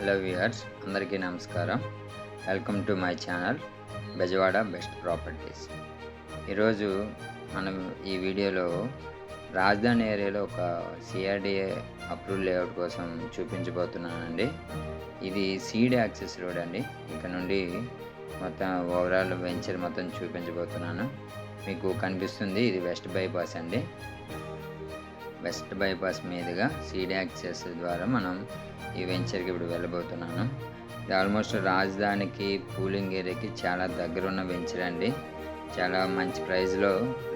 Hello viewers, అందరికీ నమస్కారం. Welcome to my channel Bezawada best properties. ఈరోజు మనం ఈ వీడియోలో రాజధాని ఏరియాలో ఒక సిఆర్డిఏ అప్రూవల్ లేఅవుట్ కోసం చూపించబోతున్నానండి. ఇది సీడ్ యాక్సెస్ రోడ్ అండి. ఇక్కడ నుండి మొత్తం ఓవరాల్ వెంచర్ మొత్తం చూపించబోతున్నాను. మీకు కనిపిస్తుంది, ఇది వెస్ట్ బైపాస్ అండి. వెస్ట్ బైపాస్ మీదుగా సీడ్ యాక్సెస్ ద్వారా మనం ఈ వెంచర్కి ఇప్పుడు వెళ్ళబోతున్నాను. ఇది ఆల్మోస్ట్ రాజధానికి పూలింగ్ ఏరియాకి చాలా దగ్గర ఉన్న వెంచర్ అండి. చాలా మంచి ప్రైస్లో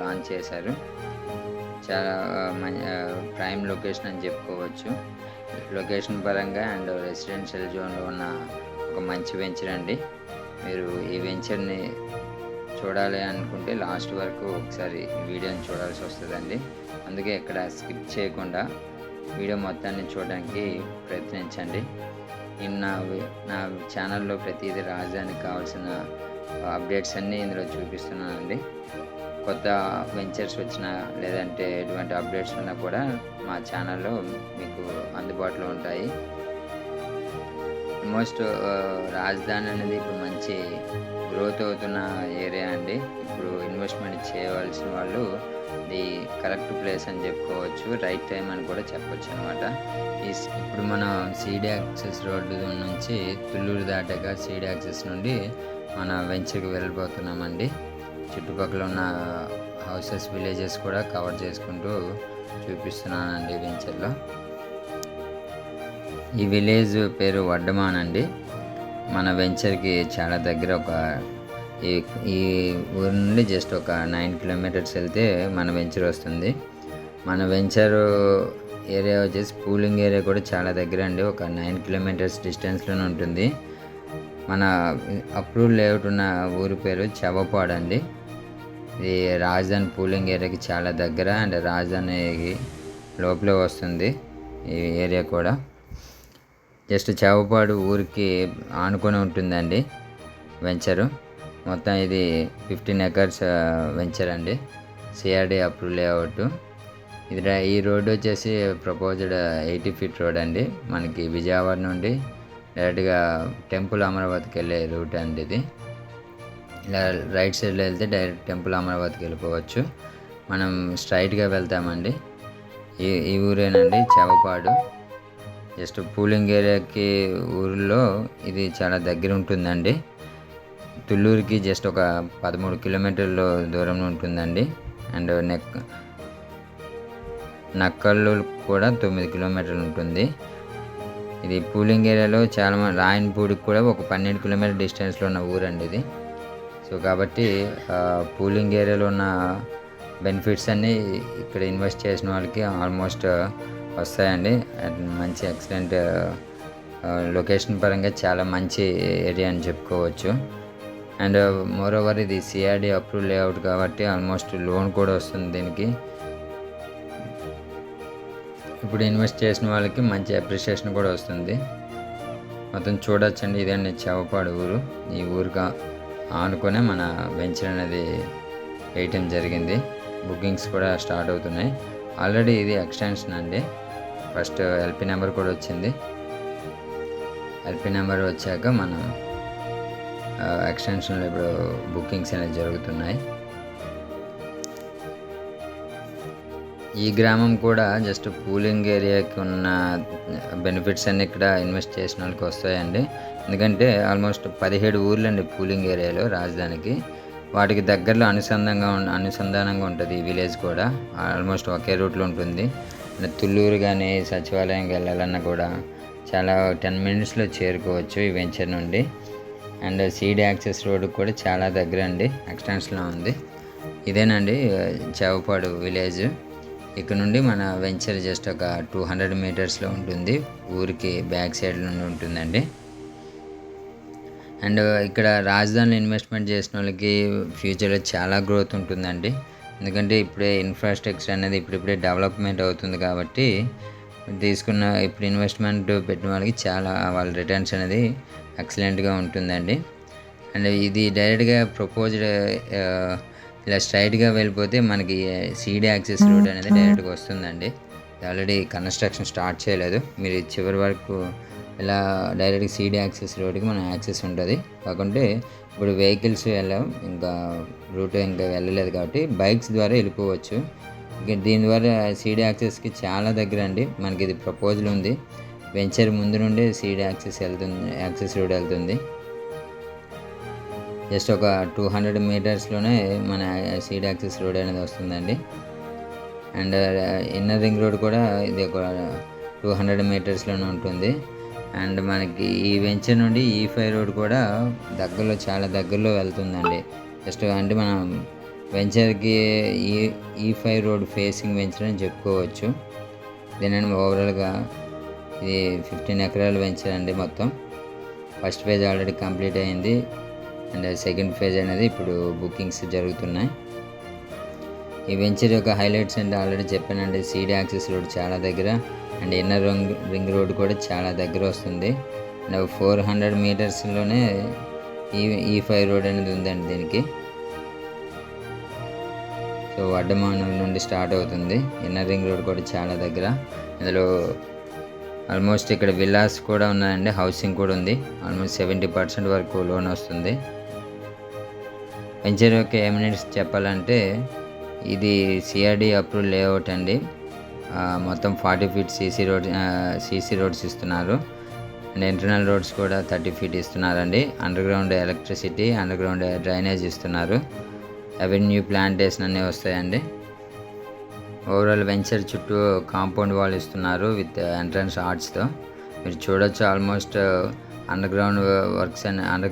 లాంచ్ చేశారు. చాలా ప్రైమ్ లొకేషన్ అని చెప్పుకోవచ్చు. లొకేషన్ పరంగా అండ్ రెసిడెన్షియల్ జోన్లో ఉన్న ఒక మంచి వెంచర్ అండి. మీరు ఈ వెంచర్ని చూడాలి అనుకుంటే లాస్ట్ వరకు ఒకసారి వీడియోని చూడాల్సి వస్తుందండి. అందుకే ఇక్కడ స్కిప్ చేయకుండా వీడియో మొత్తాన్ని చూడడానికి ప్రయత్నించండి. నేను నా ఛానల్లో ప్రతిదీ రాజధానికి కావాల్సిన అప్డేట్స్ అన్నీ ఇందులో చూపిస్తున్నానండి. కొత్త వెంచర్స్ వచ్చినా లేదంటే ఎటువంటి అప్డేట్స్ ఉన్నా కూడా మా ఛానల్లో మీకు అందుబాటులో ఉంటాయి. ఆల్మోస్ట్ రాజధాని అనేది ఇప్పుడు మంచి గ్రోత్ అవుతున్న ఏరియా అండి. ఇప్పుడు ఇన్వెస్ట్మెంట్ చేయవలసిన వాళ్ళు ఇది కరెక్ట్ ప్లేస్ అని చెప్పుకోవచ్చు. రైట్ టైం అని కూడా చెప్పొచ్చు అనమాట. ఇప్పుడు మనం సీడ్ యాక్సెస్ రోడ్డు నుంచి తుళ్ళూరు దాటాక సీడ్ యాక్సెస్ నుండి మన వెంచర్కి వెళ్ళిపోతున్నామండి. చుట్టుపక్కల ఉన్న హౌసెస్, విలేజెస్ కూడా కవర్ చేసుకుంటూ చూపిస్తున్నానండి వెంచర్లో. ఈ విలేజ్ పేరు వడ్డమాన్ అండి. మన వెంచర్కి చాలా దగ్గర. ఈ ఊరు నుండి జస్ట్ ఒక 9 కిలోమీటర్స్ వెళ్తే మన వెంచర్ వస్తుంది. మన వెంచర్ ఏరియా వచ్చేసి పూలింగ్ ఏరియా కూడా చాలా దగ్గర అండి. ఒక 9 కిలోమీటర్స్ డిస్టెన్స్లోనే ఉంటుంది. మన అప్రూవల్ లేఅవుట్ ఉన్న ఊరి పేరు చవపాడు అండి. ఇది రాజధాని పూలింగ్ ఏరియాకి చాలా దగ్గర అండ్ రాజధానికి లోపలే వస్తుంది ఈ ఏరియా కూడా. జస్ట్ చవపాడు ఊరికి ఆనుకొని ఉంటుందండి వెంచరు. మొత్తం ఇది 15 acres వెంచర్ అండి. CRD approve layout. ఈ రోడ్డు వచ్చేసి ప్రపోజ్డ్ 80 feet రోడ్ అండి. మనకి విజయవాడ నుండి డైరెక్ట్గా టెంపుల్ అమరావతికి వెళ్ళే రూట్ అండి ఇది. ఇలా రైట్ సైడ్లో వెళ్తే డైరెక్ట్ టెంపుల్ అమరావతికి వెళ్ళిపోవచ్చు. మనం స్ట్రైట్గా వెళ్తామండి. ఈ ఊరేనండి చవపాడు. జస్ట్ పూలింగ్ ఏరియాకి ఊరిలో ఇది చాలా దగ్గర ఉంటుందండి. తుళ్ళూరుకి జస్ట్ ఒక 13 కిలోమీటర్ల దూరంలో ఉంటుందండి. అండ్ నక్కళ్ళు కూడా 9 కిలోమీటర్లు ఉంటుంది. ఇది పూలింగ్ ఏరియాలో చాలా రాయన్పూడికి కూడా ఒక 12 కిలోమీటర్ డిస్టెన్స్లో ఉన్న ఊరండి ఇది. సో కాబట్టి పూలింగ్ ఏరియాలో ఉన్న బెనిఫిట్స్ అన్నీ ఇక్కడ ఇన్వెస్ట్ చేసిన వాళ్ళకి ఆల్మోస్ట్ వస్తాయండి. మంచి ఎక్సలెంట్ లొకేషన్ పరంగా చాలా మంచి ఏరియా అని చెప్పుకోవచ్చు. అండ్ మోరోవర్ ఇది సిఆర్డి అప్రూవ్ లేఅవుట్ కాబట్టి ఆల్మోస్ట్ లోన్ కూడా వస్తుంది దీనికి. ఇప్పుడు ఇన్వెస్ట్ చేసిన వాళ్ళకి మంచి అప్రిషియేషన్ కూడా వస్తుంది. మొత్తం చూడొచ్చండి. ఇదండి చవపాడు ఊరు. ఈ ఊరుగా ఆనుకొనే మన వెంచర్ అనేది వేయటం జరిగింది. బుకింగ్స్ కూడా స్టార్ట్ అవుతున్నాయి. ఆల్రెడీ ఇది ఎక్స్టెన్షన్ అండి. ఫస్ట్ ఎల్పి నెంబర్ కూడా వచ్చింది. ఎల్పి నెంబర్ వచ్చాక మనం ఎక్స్టెన్షన్లో ఇప్పుడు బుకింగ్స్ అనేది జరుగుతున్నాయి. ఈ గ్రామం కూడా జస్ట్ పూలింగ్ ఏరియాకి ఉన్న బెనిఫిట్స్ అన్నీ ఇక్కడ ఇన్వెస్ట్ చేసిన వాళ్ళకి వస్తాయండి. ఎందుకంటే ఆల్మోస్ట్ 17 ఊర్లండి పూలింగ్ ఏరియాలో రాజధానికి. వాటికి దగ్గరలో అనుసంధానంగా ఉంటుంది ఈ విలేజ్ కూడా. ఆల్మోస్ట్ ఒకే రూట్లో ఉంటుంది. తుళ్ళూరు కానీ సచివాలయంకి వెళ్ళాలన్నా కూడా చాలా 10 minutesలో చేరుకోవచ్చు ఈ వెంచర్ నుండి. అండ్ సీడ్ యాక్సెస్ రోడ్ కూడా చాలా దగ్గర అండి, ఎక్స్టెన్షన్లో ఉంది. ఇదేనండి చవపాడు విలేజ్. ఇక్కడ నుండి మన వెంచర్ జస్ట్ ఒక 200 మీటర్స్లో ఉంటుంది. ఊరికి బ్యాక్ సైడ్ నుండి ఉంటుందండి. అండ్ ఇక్కడ రాజధానిలో ఇన్వెస్ట్మెంట్ చేసిన వాళ్ళకి ఫ్యూచర్లో చాలా గ్రోత్ ఉంటుందండి. ఎందుకంటే ఇప్పుడే ఇన్ఫ్రాస్ట్రక్చర్ అనేది ఇప్పుడిప్పుడే డెవలప్మెంట్ అవుతుంది కాబట్టి ఇప్పుడు ఇన్వెస్ట్మెంట్ పెట్టిన వాళ్ళకి చాలా వాళ్ళ రిటర్న్స్ అనేది ఎక్సలెంట్గా ఉంటుందండి. అండ్ ఇది డైరెక్ట్గా ప్రపోజ్డ్ ఇలా స్ట్రైట్గా వెళ్ళిపోతే మనకి సీడ్ యాక్సెస్ రోడ్ అనేది డైరెక్ట్గా వస్తుందండి. ఆల్రెడీ కన్స్ట్రక్షన్ స్టార్ట్ చేయలేదు. మీరు చివరి వరకు ఇలా డైరెక్ట్గా సీడీ యాక్సెస్ రోడ్కి మనం యాక్సెస్ ఉంటుంది. కాకుంటే ఇప్పుడు వెహికల్స్ వెళ్ళాం, ఇంకా రూట్ ఇంకా వెళ్ళలేదు కాబట్టి బైక్స్ ద్వారా వెళ్ళిపోవచ్చు. ఇంకా దీని ద్వారా సీడీ యాక్సెస్కి చాలా దగ్గర అండి. మనకి ఇది ప్రపోజల్ ఉంది. వెంచర్ ముందు నుండి సీడీ యాక్సెస్ రోడ్ వెళ్తుంది. జస్ట్ ఒక 200 మీటర్స్లోనే మన సీడీ యాక్సెస్ రోడ్ అనేది వస్తుందండి. అండ్ ఇన్నర్ రింగ్ రోడ్ కూడా ఇది ఒక 200 మీటర్స్లోనే ఉంటుంది. అండ్ మనకి ఈ వెంచర్ నుండి E5 రోడ్ కూడా దగ్గరలో, చాలా దగ్గరలో వెళ్తుందండి. జస్ట్ అంటే మనం వెంచర్కి E5 రోడ్ ఫేసింగ్ వెంచర్ అని చెప్పుకోవచ్చు. దీనిని ఓవరాల్గా ఇది 15 ఎకరాల వెంచర్ అండి. మొత్తం ఫస్ట్ ఫేజ్ ఆల్రెడీ కంప్లీట్ అయింది. అండ్ సెకండ్ ఫేజ్ అనేది ఇప్పుడు బుకింగ్స్ జరుగుతున్నాయి. ఈ వెంచర్ యొక్క హైలైట్స్ అంటే ఆల్రెడీ చెప్పానండి. సీడీ యాక్సెస్ రోడ్ చాలా దగ్గర, అండ్ ఇన్నర్ రింగ్ రోడ్ కూడా చాలా దగ్గర వస్తుంది. అండ్ 400 మీటర్స్లోనే E5 రోడ్ అనేది ఉందండి దీనికి. సో వడ్డమాను నుండి స్టార్ట్ అవుతుంది. ఇన్నర్ రింగ్ రోడ్ కూడా చాలా దగ్గర. ఇందులో ఆల్మోస్ట్ ఇక్కడ విల్లాస్ కూడా ఉన్నాయండి, హౌసింగ్ కూడా ఉంది. ఆల్మోస్ట్ 70% వరకు లోన్ వస్తుంది. వెంచర్ యొక్క ఎమినెన్స్ చెప్పాలంటే ఇది CRD అప్రూవ్ లేఅవుట్ అండి. మొత్తం 40 ఫీట్ CC రోడ్స్ ఇస్తున్నారు. అండ్ ఇంటర్నల్ రోడ్స్ కూడా 30 ఫీట్ ఇస్తున్నారండి. Under ground electricity, under ground drainage ఇస్తున్నారు. అవెన్యూ ప్లాంటేషన్ అన్నీ వస్తాయండి. ఓవరాల్ వెంచర్ చుట్టూ కాంపౌండ్ వాల్ ఇస్తున్నారు విత్ ఎంట్రన్స్ ఆర్చ్తో. మీరు చూడొచ్చు almost under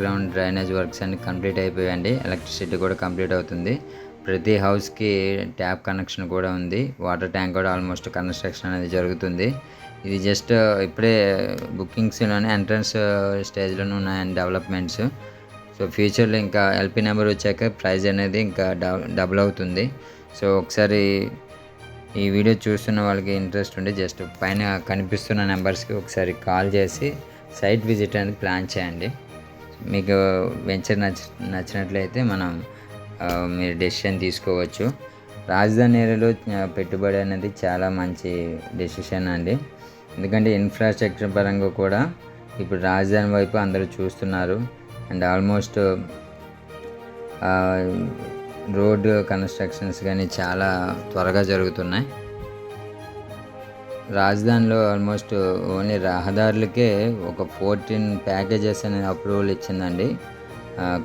ground drainage works అన్ని కంప్లీట్ అయిపోయాయండి. ఎలక్ట్రిసిటీ కూడా కంప్లీట్ అవుతుంది. ప్రతి హౌస్కి ట్యాప్ కనెక్షన్ కూడా ఉంది. వాటర్ ట్యాంక్ కూడా ఆల్మోస్ట్ కన్స్ట్రక్షన్ అనేది జరుగుతుంది. ఇది జస్ట్ ఇప్పుడే బుకింగ్స్లోనే ఎంట్రన్స్ స్టేజ్లోనే ఉన్నాయండి డెవలప్మెంట్స్. సో ఫ్యూచర్లో ఇంకా LP నెంబర్ వచ్చాక ప్రైస్ అనేది ఇంకా డబుల్ అవుతుంది. సో ఒకసారి ఈ వీడియో చూస్తున్న వాళ్ళకి ఇంట్రెస్ట్ ఉంటే జస్ట్ పైన కనిపిస్తున్న నెంబర్స్కి ఒకసారి కాల్ చేసి సైట్ విజిట్ అనేది ప్లాన్ చేయండి. మీకు వెంచర్ నచ్చినట్లయితే మీరు డెసిషన్ తీసుకోవచ్చు. రాజధాని ఏరియాలో పెట్టుబడి అనేది చాలా మంచి డెసిషన్ అండి. ఎందుకంటే ఇన్ఫ్రాస్ట్రక్చర్ పరంగా కూడా ఇప్పుడు రాజధాని వైపు అందరూ చూస్తున్నారు. అండ్ ఆల్మోస్ట్ రోడ్ కన్స్ట్రక్షన్స్ కానీ చాలా త్వరగా జరుగుతున్నాయి. రాజధానిలో ఆల్మోస్ట్ ఓన్లీ రహదారులకే ఒక 14 ప్యాకేజెస్ అనేది అప్రూవల్ ఇచ్చిందండి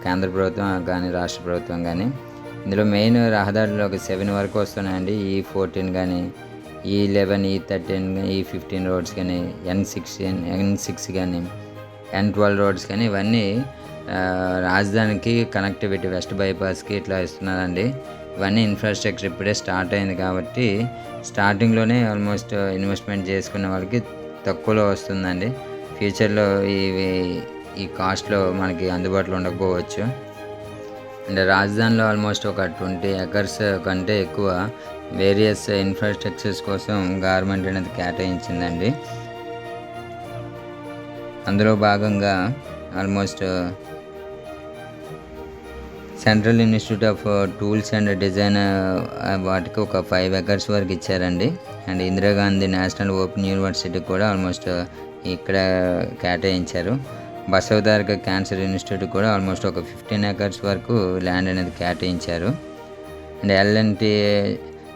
కేంద్ర ప్రభుత్వం కానీ రాష్ట్ర ప్రభుత్వం కానీ. ఇందులో మెయిన్ రహదారులు ఒక 7 వరకు వస్తున్నాయండి. E14 కానీ, E11, E13, E15 రోడ్స్ కానీ, N6 కానీ, N12 రోడ్స్ కానీ ఇవన్నీ రాజధానికి కనెక్టివిటీ వెస్ట్ బైపాస్కి ఇట్లా ఇస్తున్నారండి. ఇవన్నీ ఇన్ఫ్రాస్ట్రక్చర్ ఇప్పుడే స్టార్ట్ అయింది కాబట్టి స్టార్టింగ్లోనే ఆల్మోస్ట్ ఇన్వెస్ట్మెంట్ చేసుకునే వాళ్ళకి తక్కువలో వస్తుందండి. ఫ్యూచర్లో ఈ కాస్ట్లో మనకి అందుబాటులో ఉండకపోవచ్చు. అండ్ రాజధానిలో ఆల్మోస్ట్ ఒక 20 ఎకర్స్ కంటే ఎక్కువ వేరియస్ ఇన్ఫ్రాస్ట్రక్చర్స్ కోసం గవర్నమెంట్ అనేది కేటాయించిందండి. అందులో భాగంగా almost central institute of tools and design వాటికి ఒక 5 ఎకర్స్ వరకు ఇచ్చారండి. అండ్ ఇందిరాగాంధీ నేషనల్ ఓపెన్ యూనివర్సిటీకి కూడా ఆల్మోస్ట్ ఇక్కడ కేటాయించారు. బసవతారక క్యాన్సర్ ఇన్స్టిట్యూట్ కూడా ఆల్మోస్ట్ ఒక 15 ఎకర్స్ వరకు ల్యాండ్ అనేది కేటాయించారు. And L&T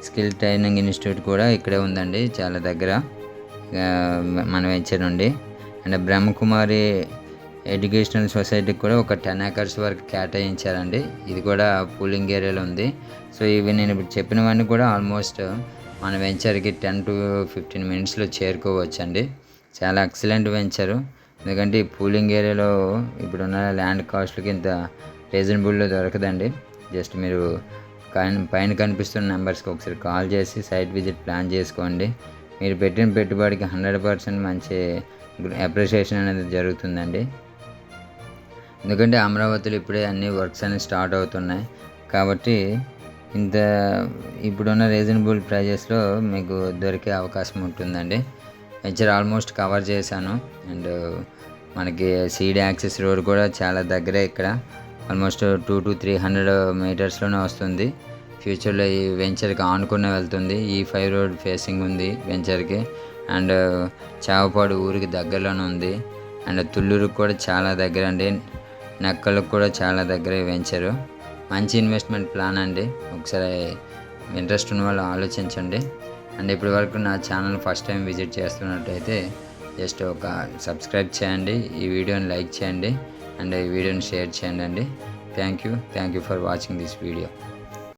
skill training institute కూడా ఇక్కడే ఉందండి, చాలా దగ్గర మన వెంచర్ నుండి. అండ్ బ్రహ్మకుమారి ఎడ్యుకేషనల్ సొసైటీకి కూడా ఒక 10 ఎకర్స్ వరకు కేటాయించారండి. ఇది కూడా పూలింగ్ ఏరియాలో ఉంది. సో ఇవి నేను ఇప్పుడు చెప్పినవన్నీ కూడా ఆల్మోస్ట్ మన వెంచర్కి 10 to 15 మినిట్స్లో చేరుకోవచ్చండి. చాలా ఎక్సలెంట్ వెంచరు. ఎందుకంటే ఈ పూలింగ్ ఏరియాలో ఇప్పుడున్న ల్యాండ్ కాస్ట్లకి ఇంత రీజనబుల్లో దొరకదండి. జస్ట్ మీరు పైన కనిపిస్తున్న నెంబర్స్కి ఒకసారి కాల్ చేసి సైట్ విజిట్ ప్లాన్ చేసుకోండి. మీరు పెట్టిన పెట్టుబడికి 100% మంచి అప్రిషియేషన్ అనేది జరుగుతుందండి. ఎందుకంటే అమరావతిలో ఇప్పుడే అన్ని వర్క్స్ అనేవి స్టార్ట్ అవుతున్నాయి కాబట్టి ఇప్పుడున్న రీజనబుల్ ప్రైజెస్లో మీకు దొరికే అవకాశం ఉంటుందండి. వెంచర్ ఆల్మోస్ట్ కవర్ చేశాను. అండ్ మనకి సీడీ యాక్సెస్ రోడ్ కూడా చాలా దగ్గరే, ఇక్కడ ఆల్మోస్ట్ 200 to 300 మీటర్స్లోనే వస్తుంది. ఫ్యూచర్లో ఈ వెంచర్కి ఆనుకునే వెళ్తుంది. E5 రోడ్ ఫేసింగ్ ఉంది వెంచర్కి. అండ్ చావపాడు ఊరికి దగ్గరలోనే ఉంది. అండ్ తుళ్ళూరుకు కూడా చాలా దగ్గర అండి. నక్కలకు కూడా చాలా దగ్గర వెంచరు. మంచి ఇన్వెస్ట్మెంట్ ప్లాన్ అండి. ఒకసారి ఇంట్రెస్ట్ ఉన్న వాళ్ళు ఆలోచించండి. అండ్ ఇప్పటి వరకు నా ఛానల్ ఫస్ట్ టైం విజిట్ చేస్తున్నట్టయితే జస్ట్ ఒక సబ్స్క్రైబ్ చేయండి, ఈ వీడియోని లైక్ చేయండి అండ్ ఈ వీడియోని షేర్ చేయండి అండి. Thank you for watching this video.